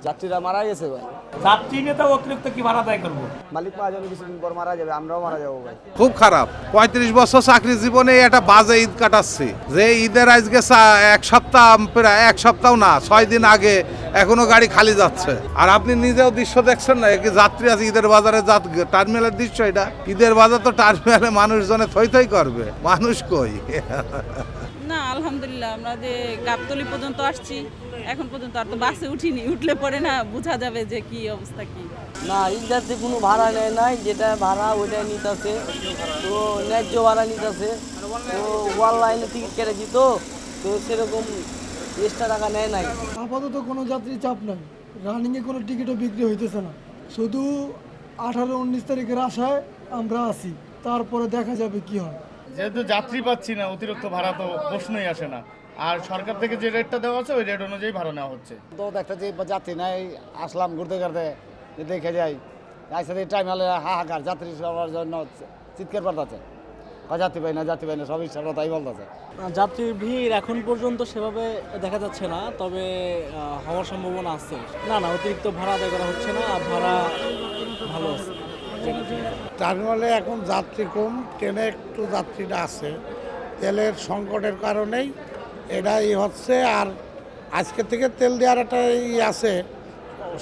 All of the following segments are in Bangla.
যাত্রীরা মারা গেছে ভাই। যাত্রী নেতা অতিরিক্ত কি ভাড়া আদায় করবো? মালিক মহাজন কিছুদিন পর মারা যাবে, আমরাও মারা যাবো ভাই। খুব খারাপ। 35 বছর চাকরি জীবনে একটা বাজে ঈদ কাটাচ্ছি। যে ঈদের আজকে এক সপ্তাহ, প্রায় এক সপ্তাহ না 6 দিন আগে এখনো গাড়ি খালি যাচ্ছে। আর আপনি নিজেও দৃশ্য দেখছেন না, কি যাত্রী আছে ঈদের বাজারে, টার্মিনালের দৃশ্য এটা। ঈদের বাজার তো টার্মিনালে মানুষজনে থই থই করবে, মানুষ কই। না আলহামদুলিল্লাহ, আমরা যে গাবতলী পর্যন্ত আসছি, এখন পর্যন্ত আর তো বাসে উঠিনি। উঠলে পরে না বোঝা যাবে যে কি অবস্থা কি। না, ইন্টারতে কোনো ভাড়া নেয় নাই, যেটা ভাড়া ওইটাই নিতেছে। তো ন্যায্য ভাড়া নিতেছে। তো ওয়াল লাইনে টিকিট কেটেছি, তো সেরকম এক্সট্রা টাকা নেয় নাই। আপাতত কোনো যাত্রী চাপ নাই, রানিংয়ে কোনো টিকিটও বিক্রি হইতেছে না। শুধু 18-19 তারিখের আশায় আমরা আছি, তারপরে দেখা যাবে কি হয়। যেহেতু যাত্রী পাচ্ছি না, অতিরিক্ত ভাড়া তো প্রশ্নই আসে না। আর সরকার থেকে যে রেটটা দেওয়া আছে ওই রেট অনুযায়ী ভাড়া নেওয়া হচ্ছে। তো একটা যে যাত্রী নাই, আসলাম ঘুরতে ঘুরতে, দেখে যাই আইসাতে টাইম হলে হাহাকার, যাত্রী সবার জন্য চিৎকার করতেছে, যাত্রী পাই না, যাত্রী পাই না, সব ইচ্ছার কথাই বলতেছে। যাত্রীর ভিড় এখন পর্যন্ত সেভাবে দেখা যাচ্ছে না, তবে হওয়ার সম্ভাবনা আছে। না অতিরিক্ত ভাড়া আদায় করা হচ্ছে না, ভাড়া ভালো আছে। টার্মিনালে এখন যাত্রী কম, ট্রেনে একটু যাত্রীটা আছে। তেলের সংকটের কারণেই এটাই হচ্ছে। আর আজকে থেকে তেল দেওয়ার একটা আছে,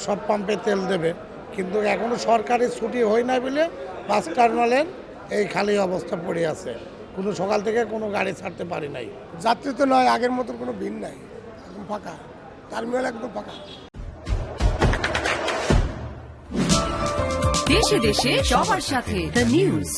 সব পাম্পে তেল দেবে, কিন্তু এখনও সরকারি ছুটি হয় নাই বলে বাস টার্মিনালের এই খালি অবস্থা পড়ে আছে। কোনো সকাল থেকে কোনো গাড়ি ছাড়তে পারি নাই। যাত্রী তো নয়, আগের মতন কোনো ভিড় নাই, একদম ফাঁকা, টার্মিনাল একদম ফাঁকা। দেশে দেশে সবার সাথে দ্য নিউজ।